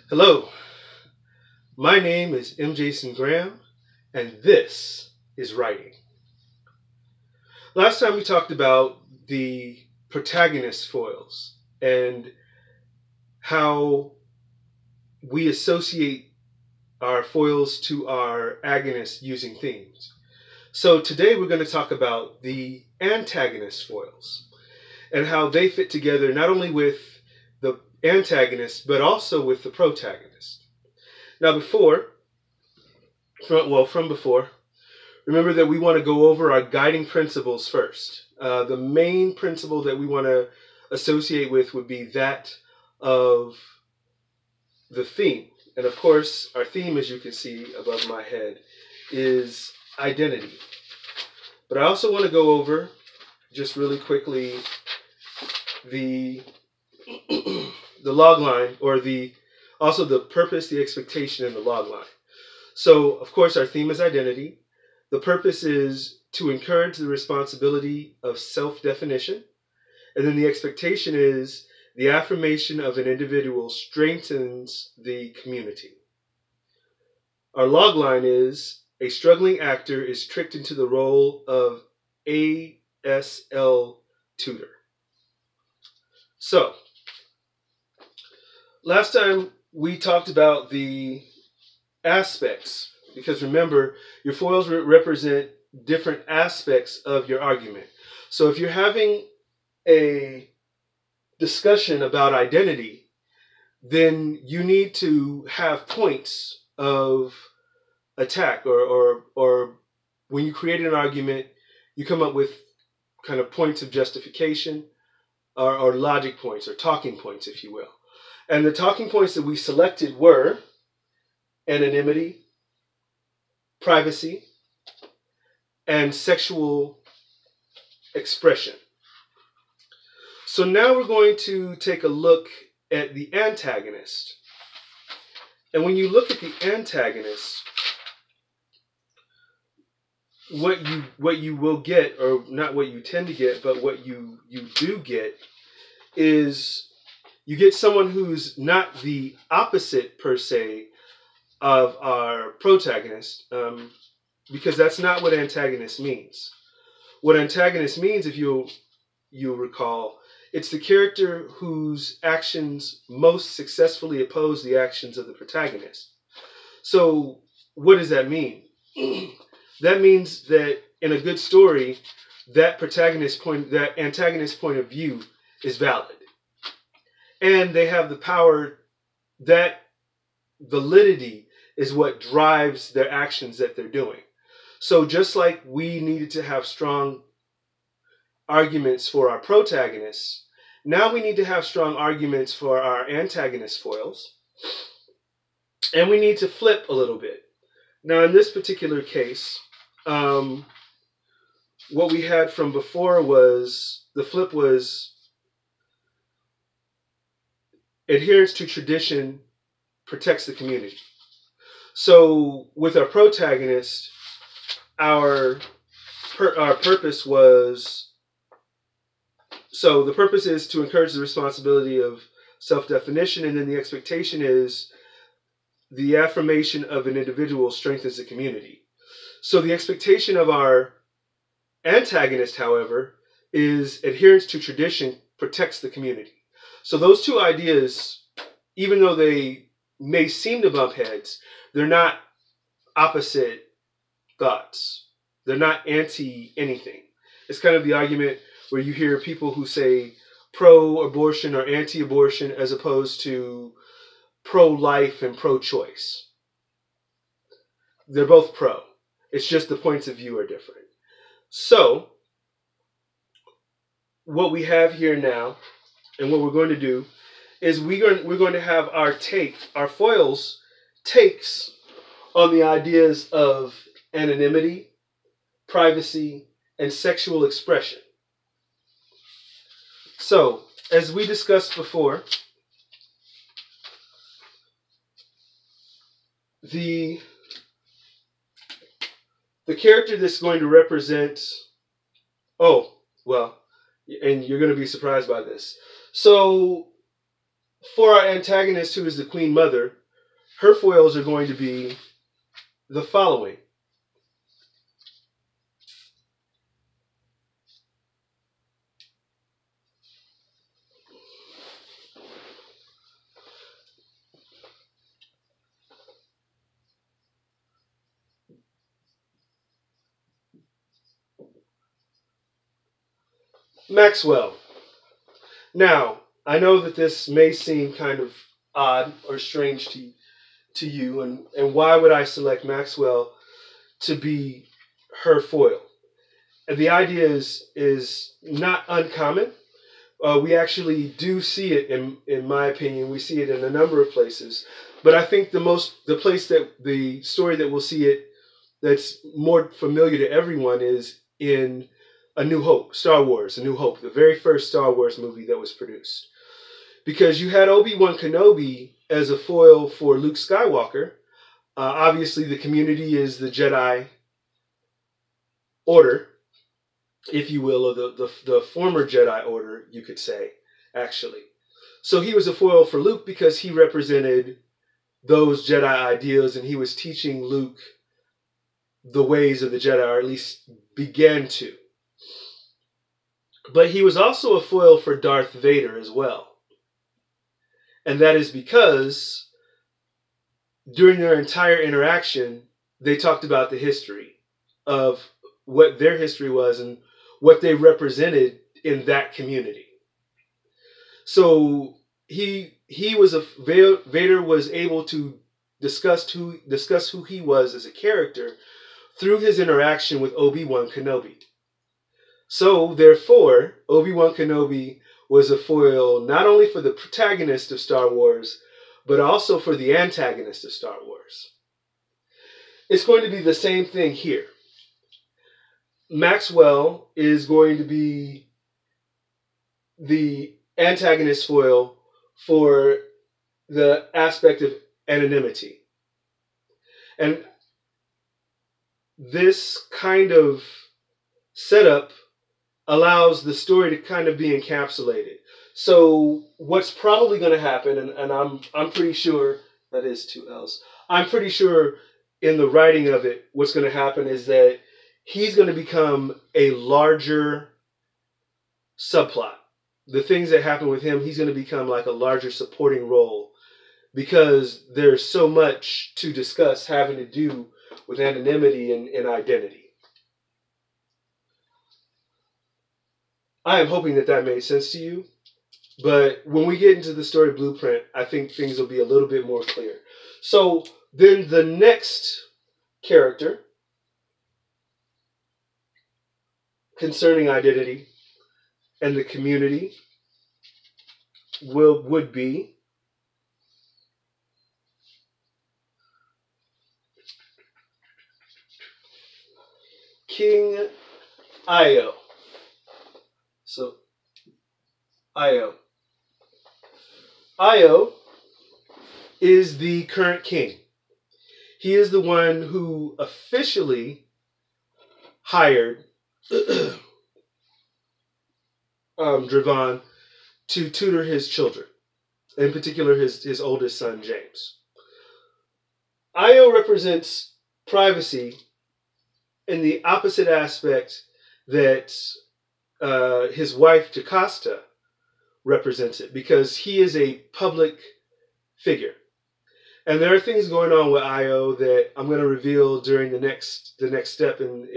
Hello, my name is M. Jason Graham, and this is writing. Last time we talked about the protagonist foils and how we associate our foils to our agonists using themes. So today we're going to talk about the antagonist foils and how they fit together not only with the antagonist but also with the protagonist. Now from before, remember that we want to go over our guiding principles first. The main principle that we want to associate with would be that of the theme. And of course, our theme, as you can see above my head, is identity. But I also want to go over, just really quickly, the the log line, or also the purpose, the expectation, and the log line. So, of course, our theme is identity. The purpose is to encourage the responsibility of self-definition. And then the expectation is the affirmation of an individual strengthens the community. Our log line is a struggling actor is tricked into the role of ASL tutor. So, last time we talked about the aspects, because remember, your foils represent different aspects of your argument. So if you're having a discussion about identity, then you need to have points of attack, or when you create an argument, you come up with kind of points of justification, or logic points, or talking points, if you will. And the talking points that we selected were anonymity, privacy, and sexual expression. So now we're going to take a look at the antagonist. And when you look at the antagonist, what you will get, or not what you tend to get, but what you do get, is you get someone who's not the opposite per se of our protagonist, because that's not what antagonist means. What antagonist means, if you'll recall, it's the character whose actions most successfully oppose the actions of the protagonist. So what does that mean? That means that in a good story, that antagonist point of view is valid. And they have the power. That validity is what drives their actions that they're doing. So just like we needed to have strong arguments for our protagonists, now we need to have strong arguments for our antagonist foils. And we need to flip a little bit. Now in this particular case, what we had from before was, the flip was adherence to tradition protects the community. So with our protagonist, our purpose was, so the purpose is to encourage the responsibility of self-definition, and then the expectation is the affirmation of an individual strengthens the community. So the expectation of our antagonist, however, is adherence to tradition protects the community. So those two ideas, even though they may seem to bump heads, they're not opposite thoughts. They're not anti-anything. It's kind of the argument where you hear people who say pro-abortion or anti-abortion as opposed to pro-life and pro-choice. They're both pro. It's just the points of view are different. So what we have here now, and what we're going to do, is we're going to have our foils takes on the ideas of anonymity, privacy, and sexual expression. So, as we discussed before, the character that's going to represent, and you're going to be surprised by this. So, for our antagonist, who is the Queen Mother, her foils are going to be the following. Maxwell. Now, I know that this may seem kind of odd or strange to you, and why would I select Maxwell to be her foil? And the idea is not uncommon. We actually do see it, in my opinion, we see it in a number of places. But I think the story that we'll see it that's more familiar to everyone is in A New Hope, Star Wars, A New Hope, the very first Star Wars movie that was produced. Because you had Obi-Wan Kenobi as a foil for Luke Skywalker. Obviously, the community is the Jedi Order, if you will, or the former Jedi Order, you could say, actually. So he was a foil for Luke because he represented those Jedi ideals, and he was teaching Luke the ways of the Jedi, or at least began to. But he was also a foil for Darth Vader as well. And that is because during their entire interaction, they talked about the history of what their history was and what they represented in that community. So Vader was able to discuss who he was as a character through his interaction with Obi-Wan Kenobi. So therefore, Obi-Wan Kenobi was a foil not only for the protagonist of Star Wars, but also for the antagonist of Star Wars. It's going to be the same thing here. Maxwell is going to be the antagonist foil for the aspect of anonymity. And this kind of setup allows the story to kind of be encapsulated. So what's probably going to happen, and I'm pretty sure, that is 2 L's, I'm pretty sure in the writing of it, what's going to happen is that he's going to become a larger subplot. The things that happen with him, he's going to become like a larger supporting role because there's so much to discuss having to do with anonymity and identity. I am hoping that made sense to you. But when we get into the story blueprint, I think things will be a little bit more clear. So then the next character concerning identity and the community would be King Io. So Io. Io is the current king. He is the one who officially hired Dravon to tutor his children, in particular his oldest son, James. Io represents privacy in the opposite aspect that his wife, Jocasta, represents it, because he is a public figure. And there are things going on with Io that I'm going to reveal during the next step, and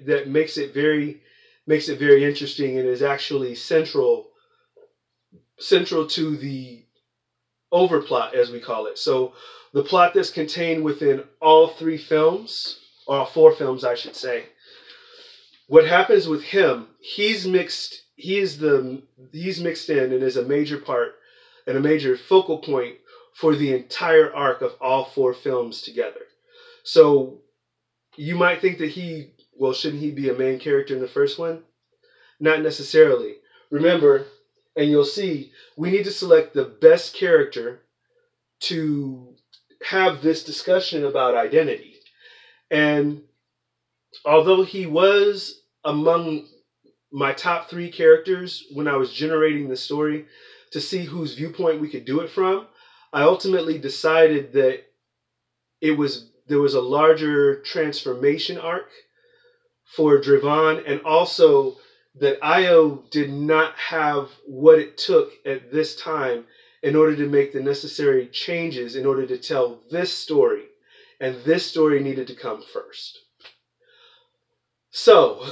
that makes it very interesting, and is actually central to the overplot, as we call it. So the plot that's contained within all 3 films, or 4 films, I should say. What happens with him? He's mixed in and is a major part and a major focal point for the entire arc of all 4 films together. So you might think that shouldn't he be a main character in the first one? Not necessarily. Remember, and you'll see, we need to select the best character to have this discussion about identity. And although he was among my top 3 characters when I was generating the story, to see whose viewpoint we could do it from, I ultimately decided that there was a larger transformation arc for Dravon, and also that Io did not have what it took at this time in order to make the necessary changes in order to tell this story, and this story needed to come first. So,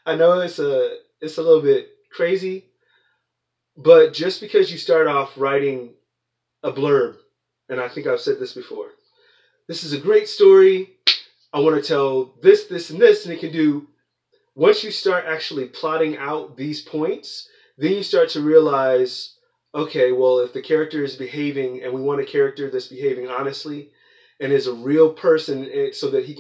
I know it's a little bit crazy, but just because you start off writing a blurb, and I think I've said this before, this is a great story, I want to tell this, this, and this, and it can do, once you start actually plotting out these points, then you start to realize, okay, well, if the character is behaving, and we want a character that's behaving honestly, and is a real person, so that he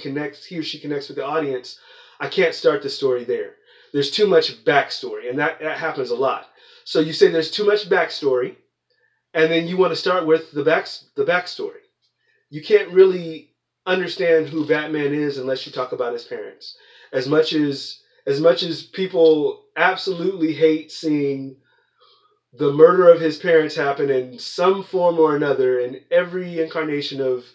or she connects with the audience, I can't start the story there. There's too much backstory, and that happens a lot. So you say there's too much backstory, and then you want to start with the backstory. You can't really understand who Batman is unless you talk about his parents. As much as people absolutely hate seeing the murder of his parents happen in some form or another in every incarnation of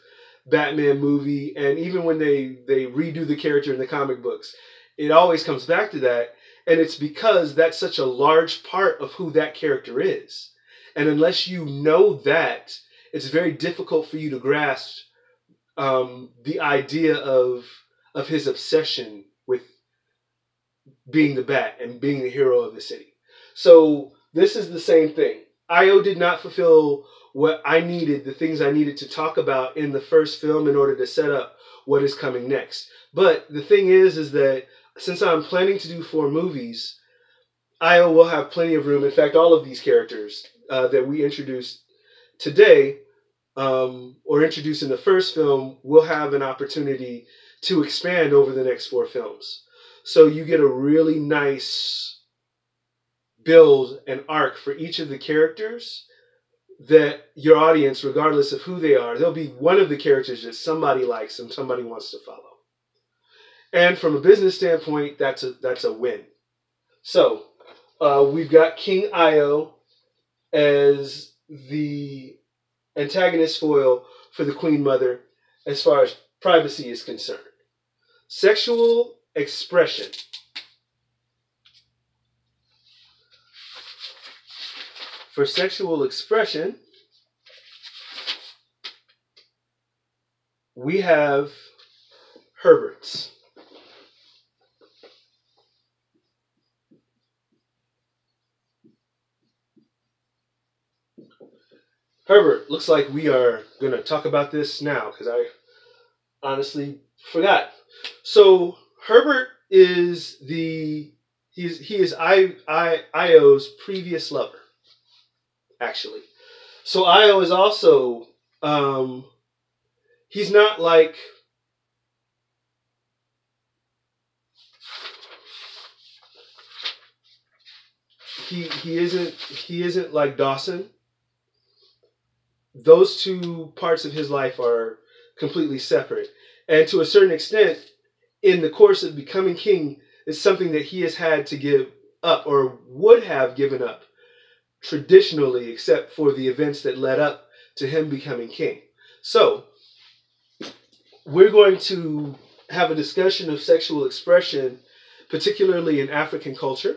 Batman movie, and even when they redo the character in the comic books, it always comes back to that, and it's because that's such a large part of who that character is. And unless you know that, it's very difficult for you to grasp the idea of his obsession with being the Bat and being the hero of the city. So this is the same thing. Io did not fulfill what I needed, the things I needed to talk about in the first film in order to set up what is coming next. But the thing is that since I'm planning to do 4 movies, Io will have plenty of room. In fact, all of these characters that we introduced today, or introduced in the first film, will have an opportunity to expand over the next 4 films. So you get a really nice build and arc for each of the characters that your audience, regardless of who they are, there'll be one of the characters that somebody likes and somebody wants to follow. And from a business standpoint, that's a win. So we've got King Io as the antagonist foil for the Queen Mother as far as privacy is concerned. Sexual expression. For sexual expression, we have Herbert's. Herbert, looks like we are going to talk about this now because I honestly forgot. So Herbert is he is Io's previous lover, actually. So Io is also he's not like he isn't like Dawson. Those two parts of his life are completely separate. And to a certain extent, in the course of becoming king, it's something that he has had to give up, or would have given up traditionally, except for the events that led up to him becoming king. So, we're going to have a discussion of sexual expression, particularly in African culture,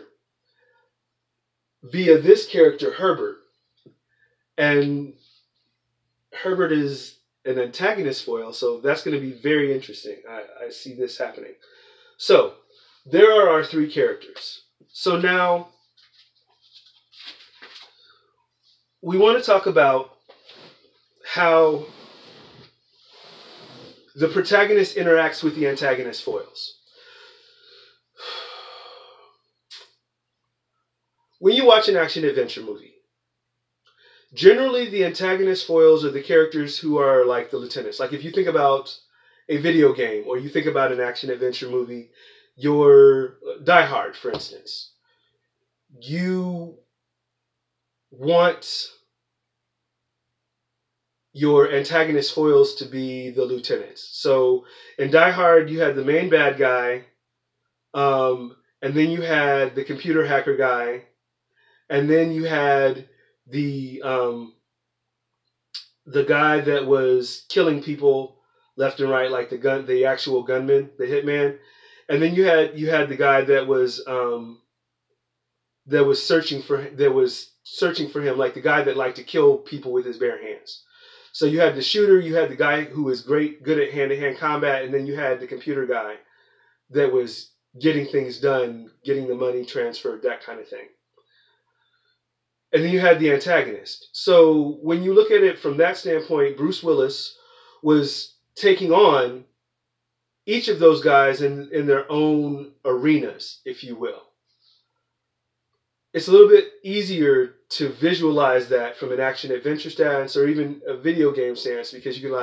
via this character, Herbert. And Herbert is an antagonist foil, so that's going to be very interesting. I see this happening. So, there are our 3 characters. So now, we want to talk about how the protagonist interacts with the antagonist foils. When you watch an action-adventure movie, generally the antagonist foils are the characters who are like the lieutenants. Like if you think about a video game, or you think about an action-adventure movie, your Die Hard, for instance, you want your antagonist foils to be the lieutenants. So in Die Hard, you had the main bad guy, and then you had the computer hacker guy, and then you had the guy that was killing people left and right, like the actual gunman, the hitman, and then you had the guy that was searching for him, like the guy that liked to kill people with his bare hands. So you had the shooter, you had the guy who was good at hand-to-hand combat, and then you had the computer guy that was getting things done, getting the money transferred, that kind of thing. And then you had the antagonist. So when you look at it from that standpoint, Bruce Willis was taking on each of those guys in their own arenas, if you will. It's a little bit easier to visualize that from an action-adventure stance or even a video game stance, because you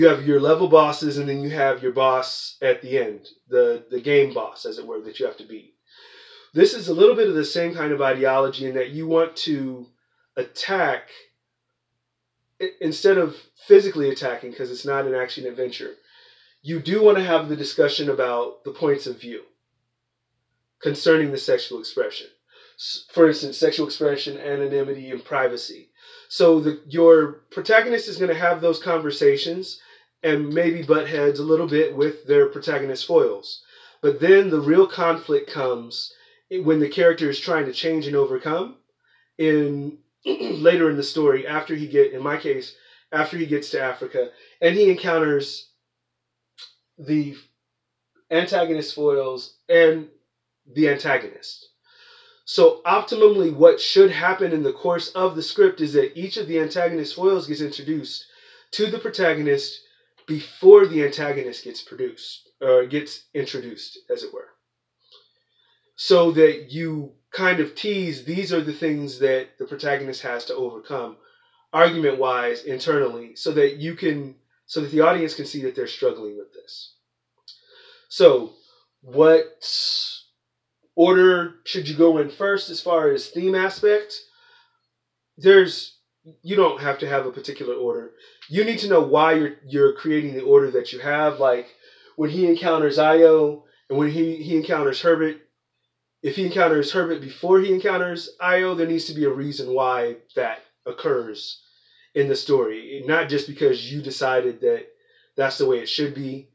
have your level bosses, and then you have your boss at the end, the game boss, as it were, that you have to beat. This is a little bit of the same kind of ideology in that you want to attack, instead of physically attacking, because it's not an action-adventure, you do want to have the discussion about the points of view concerning the sexual expression. For instance, sexual expression, anonymity, and privacy. So your protagonist is going to have those conversations and maybe butt heads a little bit with their protagonist foils. But then the real conflict comes when the character is trying to change and overcome later in the story, after he gets to Africa and he encounters the antagonist foils and the antagonist. So optimally, what should happen in the course of the script is that each of the antagonist foils gets introduced to the protagonist before the antagonist gets introduced, as it were. So that you kind of tease, these are the things that the protagonist has to overcome, argument-wise, internally, so that the audience can see that they're struggling with this. So, what order should you go in first as far as theme aspect? You don't have to have a particular order. You need to know why you're creating the order that you have. Like when he encounters Io and when he encounters Herbert, if he encounters Herbert before he encounters Io, there needs to be a reason why that occurs in the story. Not just because you decided that that's the way it should be.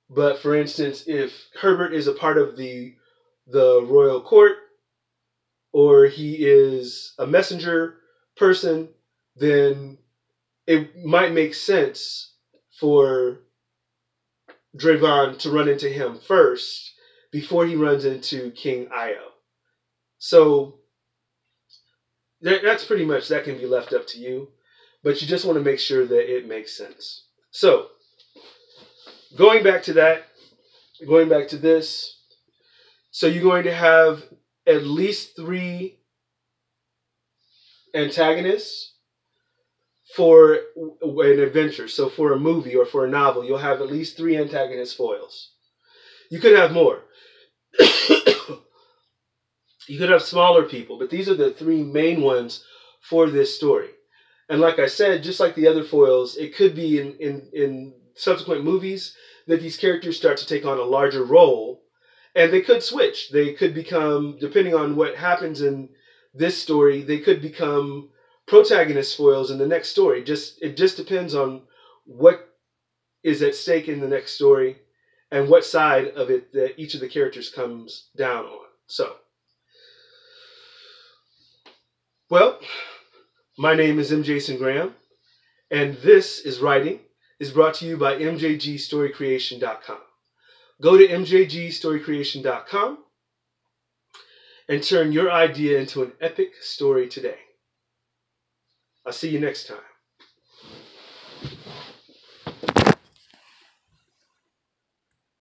But for instance, if Herbert is a part of the royal court, or he is a messenger person, then it might make sense for Draven to run into him first before he runs into King Io. So that's pretty much, that can be left up to you, but you just want to make sure that it makes sense. So going back to this, so you're going to have at least 3 antagonists for an adventure. So for a movie or for a novel, you'll have at least 3 antagonist foils. You could have more. You could have smaller people, but these are the 3 main ones for this story. And like I said, just like the other foils, it could be in subsequent movies that these characters start to take on a larger role. And they could switch. They could become, depending on what happens in this story, they could become protagonist foils in the next story. It just depends on what is at stake in the next story and what side of it that each of the characters comes down on. So, well, my name is M. Jason Graham, and this is Writing is brought to you by mjgstorycreation.com. Go to mjgstorycreation.com and turn your idea into an epic story today. I'll see you next time.